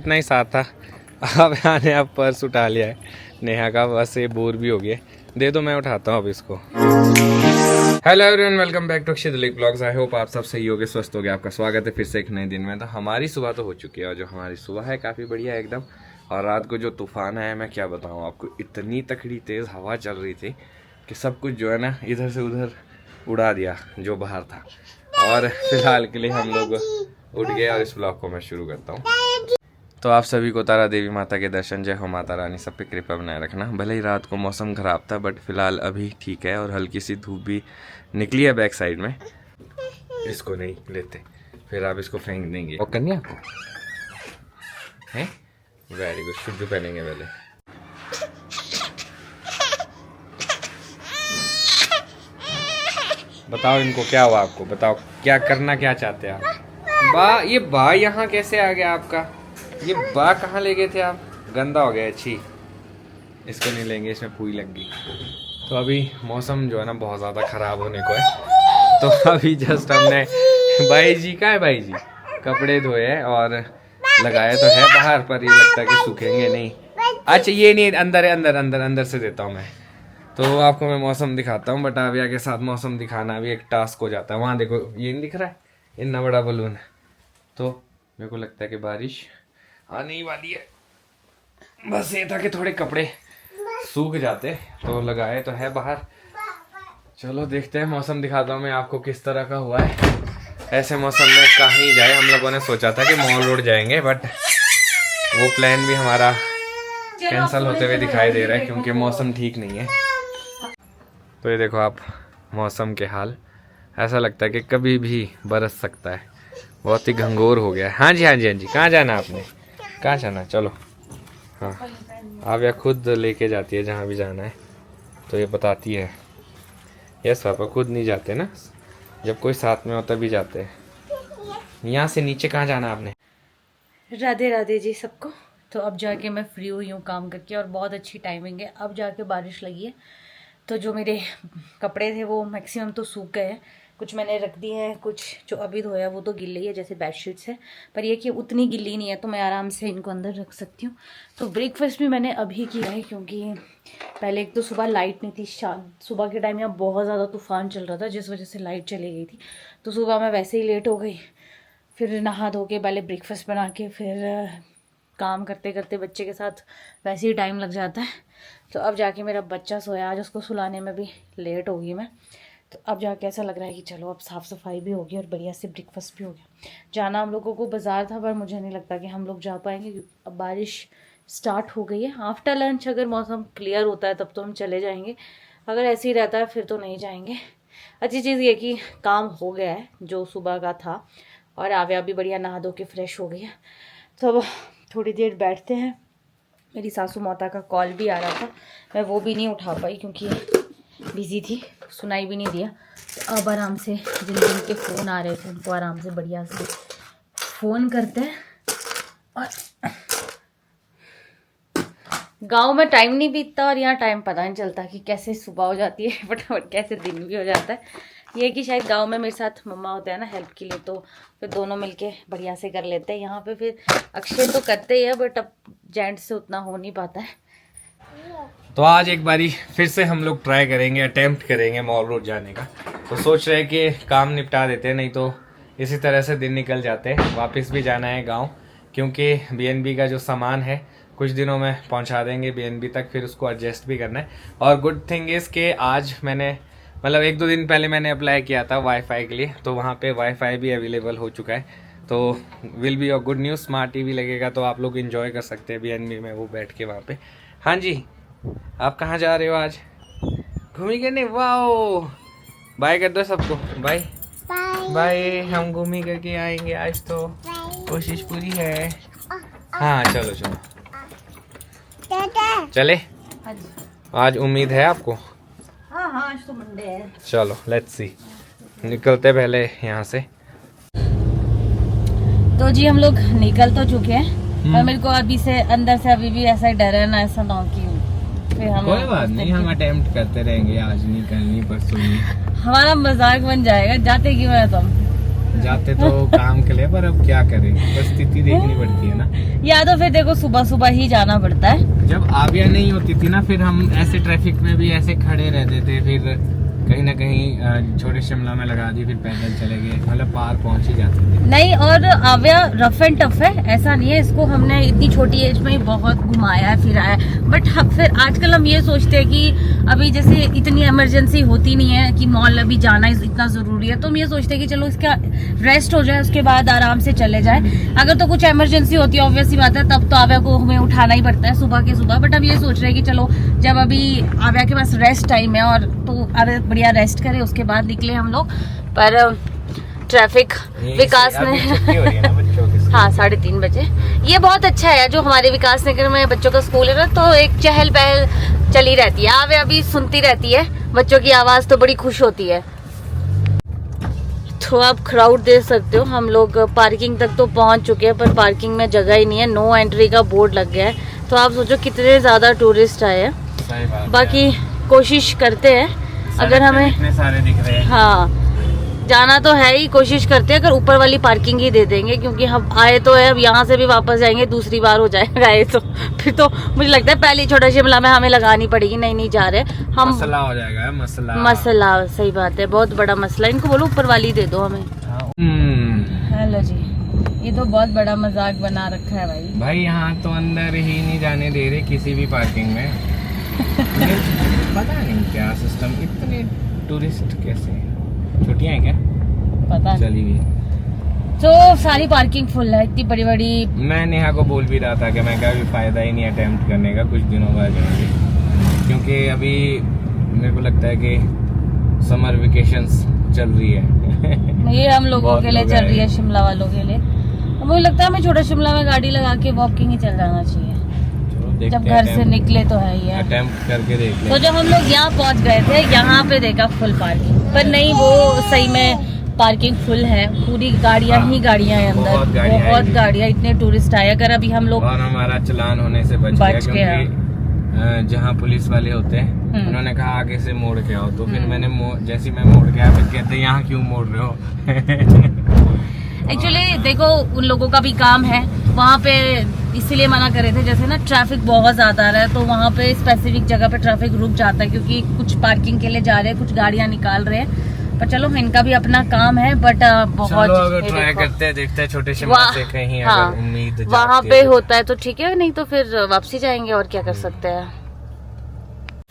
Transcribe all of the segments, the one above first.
इतना ही साथ था। अब यहाँ ने अब पर्स उठा लिया है नेहा का, बस ये बोर भी हो गया। दे दो मैं उठाता हूँ अब इसको। Hello everyone, welcome back to Akshay Dilip blogs. I hope आप सब सही होगे, स्वस्थ होगे। आपका स्वागत है फिर से एक नए दिन में। तो हमारी सुबह तो हो चुकी है और जो हमारी सुबह है काफ़ी बढ़िया है एकदम। और रात को जो तूफान आया मैं क्या बताऊँ आपको, इतनी तकड़ी तेज़ हवा चल रही थी कि सब कुछ जो है ना इधर से उधर उड़ा दिया जो बाहर था। और फिलहाल के लिए हम लोग उठ गए और इस ब्लॉग को मैं शुरू करता हूँ। तो आप सभी को तारा देवी माता के दर्शन, जय हो माता रानी, सब पे कृपा बनाए रखना। भले ही रात को मौसम ख़राब था बट फिलहाल अभी ठीक है और हल्की सी धूप भी निकली है बैक साइड में। इसको नहीं लेते, फिर आप इसको फेंक देंगे। और कन्या आपको हैं, वेरी गुड। शुद्ध पहनेंगे पहले। बताओ इनको क्या हुआ, आपको बताओ क्या करना, क्या चाहते हैं आप? ये बा यहाँ कैसे आ गया आपका? ये बा कहाँ ले गए थे आप? गंदा हो गया। अच्छी इसको नहीं लेंगे, इसमें पूरी लग गई। तो अभी मौसम जो है ना बहुत ज़्यादा ख़राब होने को है। तो अभी जस्ट हमने भाई जी का है, भाई जी कपड़े धोए हैं और लगाए तो है बाहर, पर ये लगता है कि सूखेंगे नहीं। अच्छा ये नहीं, अंदर है, अंदर अंदर अंदर से देता हूँ मैं। तो आपको मैं मौसम दिखाता हूँ, बट आविया के साथ मौसम दिखाना भी एक टास्क हो जाता है। वहाँ देखो ये नहीं दिख रहा है, इतना बड़ा बलून है। तो मेरे को लगता है कि बारिश आने ही वाली है। बस ये था कि थोड़े कपड़े सूख जाते, तो लगाए तो है बाहर। चलो देखते हैं, मौसम दिखाता हूँ मैं आपको किस तरह का हुआ है। ऐसे मौसम में कहीं जाए, हम लोगों ने सोचा था कि मॉल रोड जाएंगे बट वो प्लान भी हमारा कैंसिल होते हुए दिखाई दे रहा है क्योंकि मौसम ठीक नहीं है। तो ये देखो आप मौसम के हाल, ऐसा लगता है कि कभी भी बरस सकता है। बहुत ही घंघोर हो गया है। हाँ जी हाँ जी हाँ जी, कहाँ जाना आपने, कहाँ जाना? चलो हाँ, आप या खुद लेके जाती है जहाँ भी जाना है, तो ये बताती है। यस पापा, खुद नहीं जाते ना, जब कोई साथ में हो तभी जाते हैं। यहाँ से नीचे कहाँ जाना आपने? राधे राधे जी सबको। तो अब जाके मैं फ्री हुई हूँ काम करके और बहुत अच्छी टाइमिंग है। अब जाके बारिश लगी है, तो जो मेरे कपड़े थे वो मैक्सिमम तो सूख गए हैं। कुछ मैंने रख दिए हैं, कुछ जो अभी धोया वो तो गिल्ली है, जैसे बेडशीट्स है, पर ये कि उतनी गिल्ली नहीं है, तो मैं आराम से इनको अंदर रख सकती हूँ। तो ब्रेकफास्ट भी मैंने अभी किया है क्योंकि पहले एक तो सुबह लाइट नहीं थी। सुबह के टाइम यहाँ बहुत ज़्यादा तूफान चल रहा था जिस वजह से लाइट चली गई थी। तो सुबह मैं वैसे ही लेट हो गई, फिर नहा धो के पहले ब्रेकफास्ट बना के फिर काम करते करते बच्चे के साथ वैसे ही टाइम लग जाता है। तो अब जाके मेरा बच्चा सोया, आज उसको सुलाने में भी लेट होगी मैं। तो अब जाके ऐसा लग रहा है कि चलो अब साफ़ सफाई भी होगी और बढ़िया से ब्रेकफास्ट भी हो गया। जाना हम लोगों को बाज़ार था, पर मुझे नहीं लगता कि हम लोग जा पाएंगे क्योंकि अब बारिश स्टार्ट हो गई है। आफ्टर लंच अगर मौसम क्लियर होता है तब तो हम चले जाएंगे, अगर ऐसे ही रहता है फिर तो नहीं जाएंगे। अच्छी चीज़ ये कि काम हो गया है जो सुबह का था, और आव्या भी बढ़िया नहा धो के फ्रेश हो गई है। तो अब थोड़ी देर बैठते हैं। मेरी सासू माता का कॉल भी आ रहा था, मैं वो भी नहीं उठा पाई क्योंकि बिज़ी थी, सुनाई भी नहीं दिया। तो अब आराम से जिन जिन के फ़ोन आ रहे थे उनको आराम से बढ़िया से फ़ोन करते हैं। और गांव में टाइम नहीं बीतता और यहाँ टाइम पता नहीं चलता कि कैसे सुबह हो जाती है फटाफट, कैसे दिन भी हो जाता है। ये कि शायद गांव में मेरे साथ मम्मा होते हैं ना हेल्प के लिए, तो फिर दोनों मिलके बढ़िया से कर लेते हैं। यहाँ पे फिर अक्षय तो करते ही है बट अब जेंट्स से उतना हो नहीं पाता है। तो आज एक बारी फिर से हम लोग ट्राई करेंगे, अटेम्प्ट करेंगे मॉल रोड जाने का। तो सोच रहे हैं कि काम निपटा देते हैं, नहीं तो इसी तरह से दिन निकल जाते हैं। वापस भी जाना है गांव क्योंकि बीएनबी का जो सामान है कुछ दिनों में पहुंचा देंगे बीएनबी तक, फिर उसको एडजस्ट भी करना है। और गुड थिंग इज़ कि आज मैंने मतलब 1-2 दिन पहले मैंने अप्लाई किया था वाईफाई के लिए, तो वहाँ पे वाईफाई भी अवेलेबल हो चुका है। तो विल बी और गुड न्यूज़, स्मार्ट टीवी लगेगा तो आप लोग एंजॉय कर सकते हैं बीएनबी में वो बैठ के वहाँ पे। हाँ जी, आप कहाँ जा रहे हो आज? घूमी करने? वाओ, बाय कर दो सबको, बाय बाय। हम घूमी करके आएंगे आज, तो कोशिश पूरी है। हाँ चलो चलो चले, आज उम्मीद है आपको? हाँ आज तो मंडे है। चलो लेट्स सी, निकलते पहले यहाँ से। तो जी हम लोग निकल तो चुके हैं, पर मेरे को अभी से अंदर से अभी भी ऐसा डर है ना, ऐसा ना हो कि फिर हम कोई बात नहीं, हम अटेम्प्ट करते रहेंगे, आज नहीं कल नहीं परसों नहीं। हमारा मजाक बन जाएगा, जाते क्यों है तुम? जाते तो काम के लिए, पर अब क्या करें, परिस्थिति देखनी पड़ती है ना। या तो फिर देखो सुबह सुबह ही जाना पड़ता है। जब आविया नहीं होती थी ना, फिर हम ऐसे ट्रैफिक में भी ऐसे खड़े रहते थे, फिर कहीं ना कहीं छोटे शिमला में लगा दी, फिर पैदल चले गए, मतलब पार पहुंच ही जाते थे। नहीं, और आविया रफ एंड टफ है, ऐसा नहीं है। इसको हमने इतनी छोटी एज में ही बहुत घुमाया है, फिराया। बट फिर आजकल हम ये सोचते हैं कि अभी जैसे इतनी इमरजेंसी होती नहीं है कि मॉल अभी जाना इतना जरूरी है, तो हम ये सोचते हैं कि चलो इसका रेस्ट हो जाए, उसके बाद आराम से चले जाए। अगर तो कुछ इमरजेंसी होती है ऑब्वियसली बात है, तब तो आविया को हमें उठाना ही पड़ता है सुबह के सुबह। बट हम ये सोच रहे हैं कि चलो जब अभी आविया के पास रेस्ट टाइम है और तो आविया बढ़िया रेस्ट करे, उसके बाद निकले हम लोग। पर ट्रैफिक विकास ने हाँ 3:30 बजे, ये बहुत अच्छा है जो हमारे विकास नगर में बच्चों का स्कूल है ना, तो एक चहल पहल चली रहती है। आविया अभी सुनती रहती है बच्चों की आवाज, तो बड़ी खुश होती है। तो आप क्राउड देख सकते हो, हम लोग पार्किंग तक तो पहुंच चुके हैं, पर पार्किंग में जगह ही नहीं है, नो एंट्री का बोर्ड लग गया है। तो आप सोचो कितने ज्यादा टूरिस्ट आए हैं। बाकी कोशिश करते हैं, अगर हमें इतने सारे दिख रहे हैं, हाँ जाना तो है ही, कोशिश करते हैं अगर ऊपर वाली पार्किंग ही दे देंगे, क्योंकि हम आए तो है, अब यहाँ से भी वापस जाएंगे, दूसरी बार हो जाएगा ये तो। फिर तो मुझे लगता है पहले छोटा शिमला में हमें लगानी पड़ेगी। नहीं जा रहे हम, मसला हो जाएगा, मसला सही बात है, बहुत बड़ा मसला। इनको बोलो ऊपर वाली दे दो हमें। हेलो जी, ये तो बहुत बड़ा मजाक बना रखा है भाई। यहाँ तो अंदर ही नहीं जाने दे रहे किसी भी पार्किंग में। पता नहीं क्या सिस्टम, इतने टूरिस्ट कैसे, छुट्टियां हैं क्या पता चली गई। तो सारी पार्किंग फुल है, इतनी बड़ी बड़ी। मैं नेहा को बोल भी रहा था कि मैं क्या भी फायदा ही नहीं अटेम्प्ट करने का, कुछ दिनों बाद जाएंगे, क्योंकि अभी मेरे को लगता है कि समर वेकेशंस चल रही है। ये हम लोगों के लिए चल रही है, शिमला वालों के लिए। मुझे लगता है हमें छोटा शिमला में गाड़ी लगा के वॉकिंग ही चल जाना चाहिए, जब घर से निकले तो है ये अटेम्प्ट करके देख ले। तो जब हम लोग यहाँ पहुँच गए थे, यहाँ पे देखा फुल पार्किंग, पर नहीं वो सही में पार्किंग फुल है, पूरी गाड़ियाँ ही गाड़ियाँ हैं अंदर, बहुत गाड़ियाँ, इतने टूरिस्ट आए। अगर अभी हम लोग, और हमारा चलान होने से बच गया, क्योंकि जहाँ पुलिस वाले होते हैं उन्होंने कहा आगे से मोड़ के आओ, तो फिर मैंने जैसे मैं मोड़ गया, फिर कहते यहाँ क्यों मोड़ रहे हो। एक्चुअली देखो उन लोगों का भी काम है, वहाँ पे इसीलिए मना करे थे, जैसे ना ट्रैफिक बहुत ज्यादा आ रहा है, तो वहाँ पे स्पेसिफिक जगह पे ट्रैफिक रुक जाता है, क्योंकि कुछ पार्किंग के लिए जा रहे हैं, कुछ गाड़ियाँ निकाल रहे हैं। पर चलो इनका भी अपना काम है, बट बहुत ट्राई करते हैं, देखते हैं छोटे शिमला से कहीं अगर उम्मीद वहाँ पे होता है तो ठीक है, नहीं तो फिर वापसी जाएंगे, और क्या कर सकते हैं।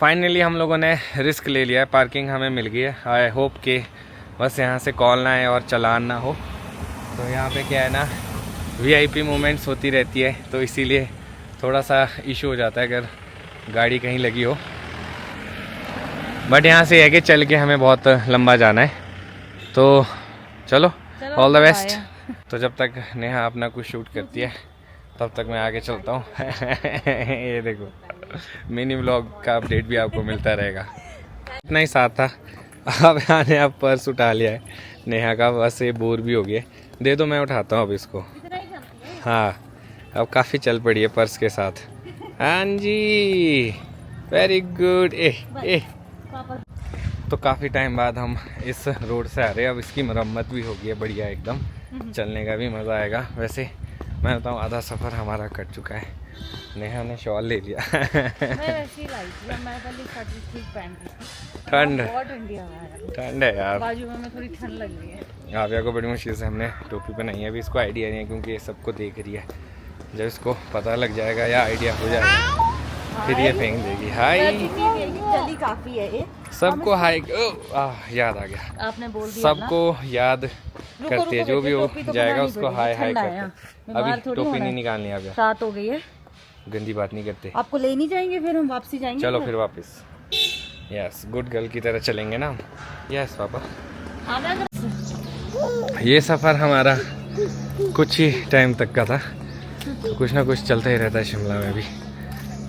फाइनली हम लोगों ने रिस्क ले लिया है, पार्किंग हमें मिल गई है। आई होप कि बस यहाँ से कॉल ना आए और चालान ना हो। तो यहाँ पे क्या है ना, VIP मूवमेंट्स होती रहती है, तो इसीलिए थोड़ा सा इशू हो जाता है अगर गाड़ी कहीं लगी हो। बट यहाँ से है कि चल के हमें बहुत लंबा जाना है, तो चलो ऑल द बेस्ट। तो जब तक नेहा अपना कुछ शूट करती है तब तक मैं आगे चलता हूँ। ये देखो मिनी व्लॉग का अपडेट भी आपको मिलता रहेगा। इतना ही साथ था, अब यहाँ ने आप पर्स उठा लिया है नेहा का, बस ये बोर भी हो गया। दे दो, मैं उठाता हूँ अब इसको। हाँ अब काफ़ी चल पड़ी है पर्स के साथ। हाँ जी वेरी गुड। तो काफ़ी टाइम बाद हम इस रोड से आ रहे हैं, अब इसकी मरम्मत भी हो गई है बढ़िया एकदम, चलने का भी मज़ा आएगा। वैसे मैं बताऊँ आधा सफ़र हमारा कट चुका है। नेहा ने शॉल ले लिया। ठंड है यार, बाजू में थोड़ी ठंड लग रही है। आविया को बड़ी मुश्किल से हमने टोपी पहनाई है, अभी इसको आइडिया नहीं है क्योंकि ये सबको देख रही है। जब इसको पता लग जाएगा या आइडिया हो जाएगा फिर ये फेंक देगी। हाय जल्दी काफी है ये, सबको हाय। याद आ गया, आपने बोल दिया सबको याद करती है, जो भी हो जाएगा उसको हाय हाय करते। अभी टोपी नहीं निकालनी, अब रात हो गई है, गंदी बात नहीं करते। आपको ले नहीं जाएंगे, फिर हम वापसी जाएंगे। चलो फिर वापस, यस गुड गर्ल की तरह चलेंगे ना। Yes papa. ये सफ़र हमारा कुछ ही टाइम तक का था, कुछ ना कुछ चलता ही रहता है शिमला में भी।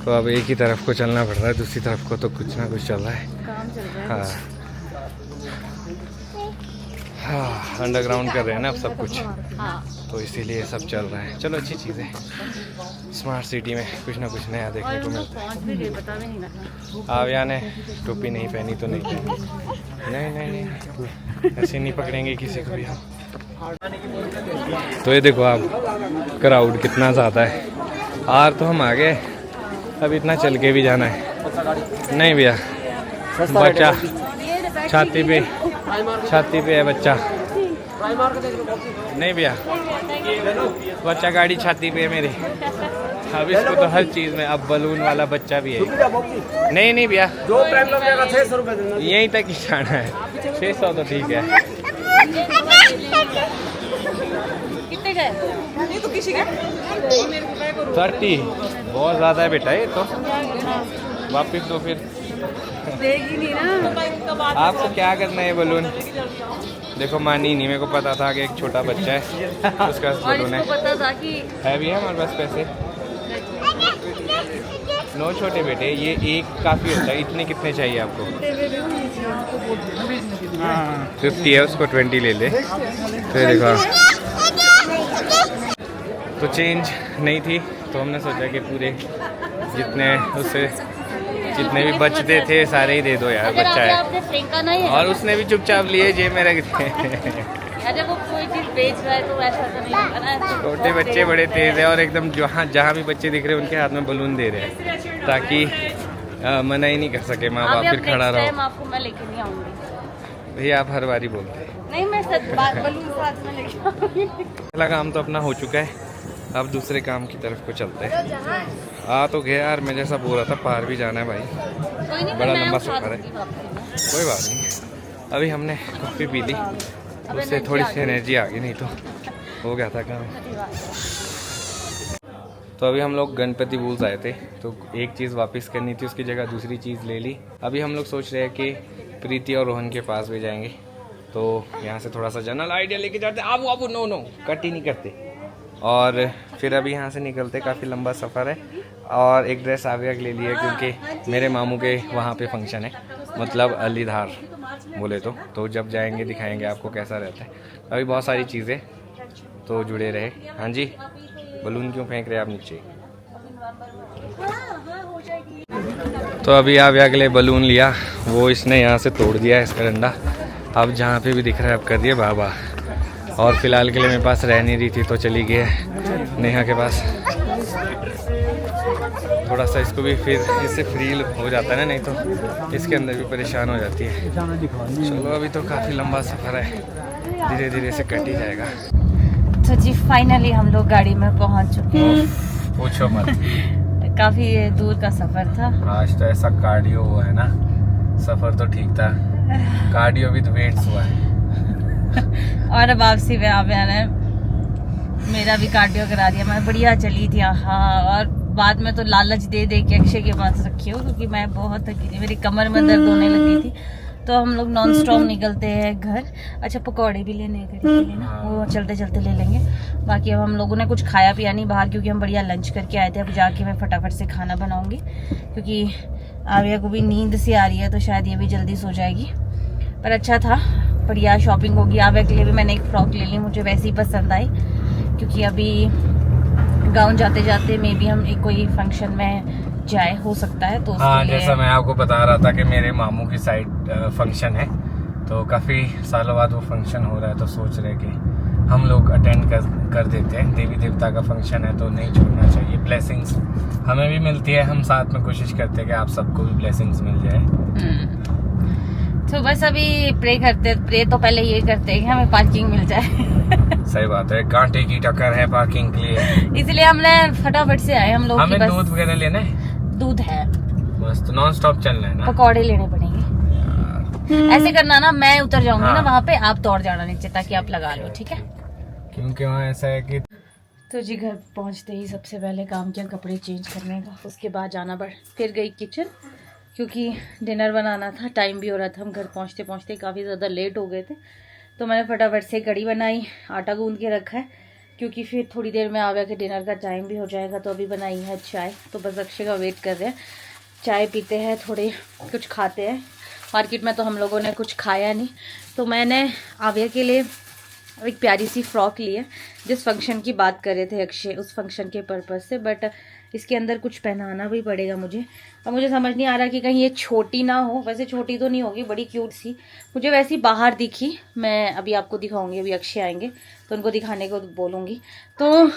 तो अब एक ही तरफ को चलना पड़ रहा है, दूसरी तरफ को तो कुछ ना कुछ चल रहा है। काम चल रहा है। हाँ अंडरग्राउंड कर रहे हैं ना अब सब कुछ, हाँ। तो इसीलिए सब चल रहा है। चलो अच्छी चीज़ है, स्मार्ट सिटी में कुछ ना कुछ नया देखने को मिलता है। आविया ने टोपी नहीं पहनी तो नहीं पहनी, नहीं ऐसे नहीं पकड़ेंगे किसी को भी हम। तो ये देखो आप क्राउड कितना ज़्यादा है। और तो हम आ गए, अब इतना चल के भी जाना है। नहीं भैया, बच्चा छाती पे है बच्चा। नहीं भैया, बच्चा गाड़ी छाती पे है मेरे। अब इसको तो हर चीज़ में, अब बलून वाला बच्चा भी है। नहीं भैया, जो यहीं तक ही जाना है। 600 तो ठीक है। कितने गए? 30 बहुत ज़्यादा है बेटा ये तो। वापिस दो फिर। देगी नहीं ना। आपको क्या करना है बलून? देखो मानी नहीं, मेरे को पता था कि एक छोटा बच्चा है उसका बलून है। पता था कि है भी है हमारे पास पैसे। 9 छोटे बेटे, ये एक काफ़ी होता है। इतने कितने चाहिए आपको? 50 है, उसको 20 ले ले। फिर देखो, तो चेंज नहीं थी तो हमने सोचा कि पूरे जितने भी बचते थे सारे ही दे दो यार, बच्चा है। और उसने भी चुपचाप लिए, जेब में रख दिए। अरे वो कोई चीज़ बेच रहा है तो ऐसा तो नहीं होगा ना। छोटे बच्चे बड़े तेज है और एकदम जहाँ भी बच्चे दिख रहे हैं उनके हाथ में बलून दे रहे हैं ताकि मना ही नहीं कर सके माँ बाप, फिर खड़ा रहो। आपको मैं लेके नहीं आऊंगी भैया, आप हर बारी बोलते हैं। नहीं, मैं बलून साथ में लेके आऊंगी। पहला काम तो अपना हो चुका है, अब दूसरे काम की तरफ को चलते हैं। आ तो गया यार, मैं जैसा बोल रहा था पार भी जाना है भाई, बड़ा लंबा सफ़र है। कोई बात नहीं, अभी हमने कॉफ़ी पी ली, उससे थोड़ी सी एनर्जी आ गई, नहीं तो हो गया था काम। तो अभी हम लोग गणपति बुल्स आए थे तो एक चीज़ वापस करनी थी, उसकी जगह दूसरी चीज़ ले ली। अभी हम लोग सोच रहे हैं कि प्रीति और रोहन के पास भी जाएंगे, तो यहाँ से थोड़ा सा जनरल आइडिया लेके जाते। अब नो कट ही नहीं करते। और फिर अभी यहाँ से निकलते, काफ़ी लंबा सफ़र है। और एक ड्रेस आगे ले लिया क्योंकि मेरे मामू के वहाँ पे फंक्शन है, मतलब अलीधार बोले तो जब जाएंगे दिखाएंगे आपको कैसा रहता है। अभी बहुत सारी चीज़ें, तो जुड़े रहे। हाँ जी, बलून क्यों फेंक रहे आप नीचे? तो अभी आप अगले बलून लिया, वो इसने यहाँ से तोड़ दिया है इसका डंडा। अब जहाँ पे भी दिख रहा है अब कर दिया बाबा। और फिलहाल के लिए मेरे पास रह नहीं रही थी तो चली गई है नेहा के पास। थोड़ा सा इसको भी फिर इससे फ्री हो जाता है ना, नहीं तो इसके अंदर भी परेशान हो जाती है। चलो अभी तो काफ़ी लंबा सफ़र है, धीरे धीरे से कट ही जाएगा। तो जी फाइनली हम लोग गाड़ी में पहुंच चुके हैं। पूछो मत। काफ़ी दूर का सफ़र था। आज तो ऐसा कार्डियो हुआ है ना, सफ़र तो ठीक था, कार्डियो विद वेट्स हुआ है। और वापसी में आप यार मेरा भी कार्डियो करा दिया, मैं बढ़िया चली थी। हाँ, और बाद में तो लालच दे के अक्षय के पास रखी हो क्योंकि मैं बहुत थकी थी, मेरी कमर में दर्द होने लगी थी। तो हम लोग नॉन स्टॉप निकलते हैं घर। अच्छा, पकौड़े भी लेने के लिए ना, वो चलते चलते ले लेंगे। बाकी अब हम लोगों ने कुछ खाया पिया नहीं बाहर, क्योंकि हम बढ़िया लंच करके आए थे। अब जाके मैं फटाफट से खाना बनाऊंगी क्योंकि आविया को भी नींद सी आ रही है, तो शायद ये भी जल्दी सो जाएगी। पर अच्छा था, बढ़िया शॉपिंग होगी। आविया के लिए भी मैंने एक फ्रॉक ले ली, मुझे वैसे ही पसंद आई क्योंकि अभी गाँव जाते जाते मे भी हम एक कोई फंक्शन में जाए, हो सकता है। तो हाँ, जैसा मैं आपको बता रहा था कि मेरे मामू की साइड फंक्शन है, तो काफ़ी सालों बाद वो फंक्शन हो रहा है, तो सोच रहे कि हम लोग अटेंड कर देते हैं। देवी देवता का फंक्शन है तो नहीं छोड़ना चाहिए। ब्लेसिंग्स हमें भी मिलती है, हम साथ में कोशिश करते हैं कि आप सबको भी ब्लेसिंग्स मिल जाए। तो बस अभी प्रे तो पहले ये करते हैं कि हमें पार्किंग मिल जाए। सही बात है, कांटे की टक्कर है पार्किंग के लिए, इसलिए हमने फटाफट से आए हम लोग। हमें दूध वगैरह लेना है, दूध है बस तो नॉन स्टॉप चलना है ना। पकौड़े लेने पड़ेंगे। ऐसे करना ना, मैं उतर जाऊंगी ना वहाँ पे, आप दौड़ जाना नीचे ताकि आप लगा लो, ठीक है? क्योंकि वहाँ ऐसा है कि तो जी घर पहुँचते ही सबसे पहले काम किया कपड़े चेंज करने का, उसके बाद जाना पड़ा। फिर गई किचन क्योंकि डिनर बनाना था, टाइम भी हो रहा था। हम घर पहुँचते पहुँचते काफ़ी ज़्यादा लेट हो गए थे, तो मैंने फटाफट से कढ़ी बनाई, आटा गूंद के रखा है क्योंकि फिर थोड़ी देर में आविया के डिनर का टाइम भी हो जाएगा। तो अभी बनाई है चाय, तो बस अक्षय का वेट कर रहे हैं। चाय पीते हैं, थोड़े कुछ खाते हैं। मार्केट में तो हम लोगों ने कुछ खाया नहीं, तो मैंने आविया के लिए एक प्यारी सी फ्रॉक ली है, जिस फंक्शन की बात कर रहे थे अक्षय, उस फंक्शन के पर्पज़ से। बट इसके अंदर कुछ पहनाना भी पड़ेगा मुझे, और मुझे समझ नहीं आ रहा कि कहीं ये छोटी ना हो। वैसे छोटी तो नहीं होगी, बड़ी क्यूट सी मुझे वैसी बाहर दिखी। मैं अभी आपको दिखाऊंगी, अभी अक्षय आएंगे तो उनको दिखाने को बोलूँगी। तो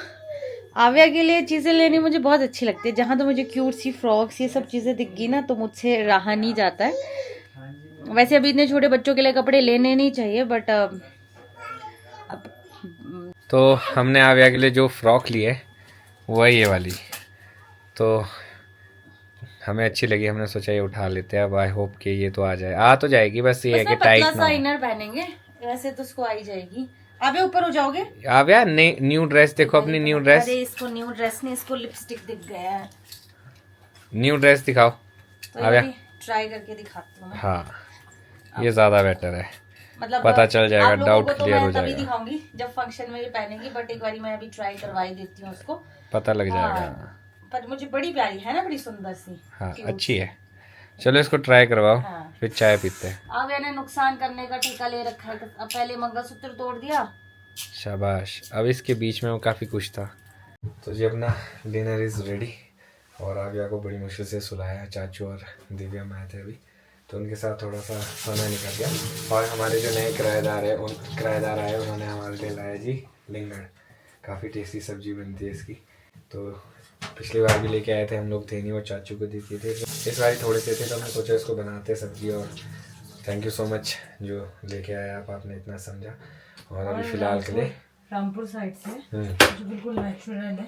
आव्या के लिए चीज़ें लेनी मुझे बहुत अच्छी लगती है। जहाँ तो मुझे क्यूट सी फ्रॉक्स ये सब चीज़ें दिख गई ना, तो मुझसे रहा नहीं जाता है। वैसे अभी इतने छोटे बच्चों के लिए कपड़े लेने नहीं चाहिए, बट तो हमने आव्या के लिए जो फ्रॉक ली है वो है ये वाली, तो हमें अच्छी लगी, हमने सोचा ये उठा लेते हैं। अब आई होप कि ये तो आ जाए, आ तो जाएगी, बस ये है कि टाइट ना पतला सा हो। इनर पहनेंगे, वैसे तो उसको आ ही जाएगी। आवे ऊपर हो जाओगे। आव्या न्यू ड्रेस देखो, अपनी न्यू ड्रेस। अरे इसको न्यू ड्रेस नहीं, इसको लिपस्टिक दिख गया है। न्यू ड्रेस दिखाओ तो आव्या। ट्राई करके दिखाती हूँ मैं। हाँ, ये ज्यादा बेटर है, मतलब पता चल जाएगा, आप लोगों डाउट को तो क्लियर मैं हो तभी जाएगा, दिखाऊंगी जब फंक्शन में ये पहनेगी, बट एक बार मैं अभी ट्राई करवाई देती हूँ उसको, पता लग जाएगा। हाँ, पर मुझे बड़ी प्यारी है ना, बड़ी सुंदर सी। हाँ Cute अच्छी सी। है, चलो इसको ट्राई करवाओ, हाँ। फिर चाय पीते हैं। अब मैंने नुकसान करने का ठेका ले रखा है। अब पहले मंगलसूत्र तोड़ दिया। शाबाश, अब इसके बीच में वो काफ़ी कुछ था। तो जी अपना डिनर इज़ रेडी, और आव्या को बड़ी मुश्किल से सुलाया। चाचू और दिव्या में आए थे अभी, तो उनके साथ थोड़ा सा समय निकल गया। और हमारे जो नए किराएदार आए उन्होंने हमारे लिए लाया जी लिंगड़। काफ़ी टेस्टी सब्जी बनती है इसकी, तो पिछली बार भी लेके आए थे हम लोग, थे नहीं, और चाचू को दी थी। इस बार थोड़े से थे तो हमने सोचा इसको बनाते सब्जी। और थैंक यू सो मच जो लेके आए आप, आपने इतना समझा। और अभी फ़िलहाल के लिए रामपुर साइड से, जो बिल्कुल नेचुरल है,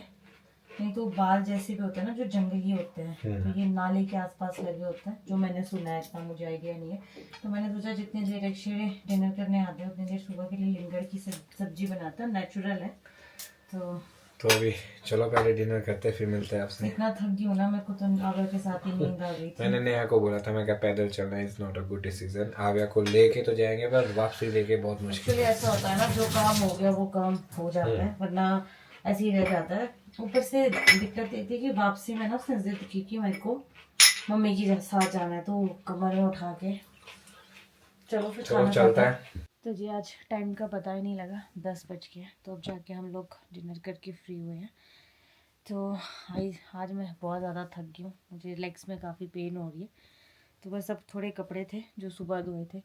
नहीं तो बाल जैसे भी होते हैं ना, जो जंगली होते हैं, तो ये नाले के आसपास लगे होते हैं, जो मैंने सुना है, इतना मुझे आइडिया नहीं है। तो मैंने सोचा जितनी देर अक्षय डिनर करने आते हैं उतनी देर सुबह के लिए लिंगड़ की सब्जी बनाते हैं, नेचुरल है। तो अभी चलो पहले डिनर करते हैं, फिर मिलते हैं आपसे। इतना थक गई हूँ ना, मेरे को तो आव्या के साथ ही नींद आ गई थी। मैंने नेहा को बोला था, मैं क्या पैदल चलना is not a good decision. आव्या को लेके तो जाएंगे पर वापसी लेके बहुत मुश्किल। एक्चुअली ऐसा होता है ना, जो काम हो गया वो काम हो जाता है, वरना ऐसे ही रह जाता है। ऊपर से दिक्कत ये थी कि वापसी में ना उसने जिद की कि मेरे को मम्मी के साथ जाना है, तो कमर में उठा के चलो फिर खाना चलता है। तो जी आज टाइम का पता ही नहीं लगा, 10 बज गए। तो अब जाके हम लोग डिनर करके फ्री हुए हैं। तो आज मैं बहुत ज़्यादा थक गई हूँ, मुझे लेग्स में काफ़ी पेन हो रही है। तो बस अब थोड़े कपड़े थे जो सुबह धोए थे,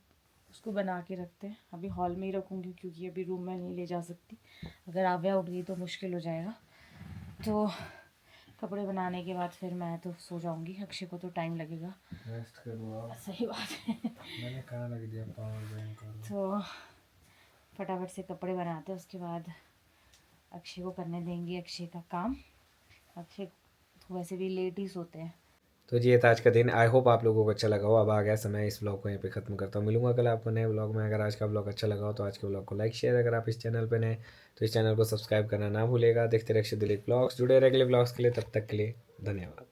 उसको बना के रखते हैं। अभी हॉल में ही रखूँगी क्योंकि अभी रूम में नहीं ले जा सकती, अगर आव्या उठ गई तो मुश्किल हो जाएगा। तो कपड़े बनाने के बाद फिर मैं तो सो जाऊँगी, अक्षय को तो टाइम लगेगा। रेस्ट करो, सही बात है। मैंने कहाँ लग दिया पावर बैंक करो। तो फटाफट से कपड़े बनाते हैं, उसके बाद अक्षय को करने देंगे अक्षय का काम। अक्षय वैसे भी लेट ही सोते हैं। तो जी ये था आज का दिन, आई होप आप लोगों को अच्छा लगा हो। अब आ गया समय इस ब्लॉग को यहीं पे ख़त्म करता हूँ, मिलूंगा कल आपको नए ब्लॉग में। अगर आज का ब्लॉग अच्छा लगा हो तो आज के ब्लॉग को लाइक शेयर, अगर आप इस चैनल पे नए तो इस चैनल को सब्सक्राइब करना ना भूलेगा। देखते रहिए दिलीप ब्लॉग्स, जुड़े रहिए अगले ब्लॉग्स के लिए, तब तक के लिए धन्यवाद।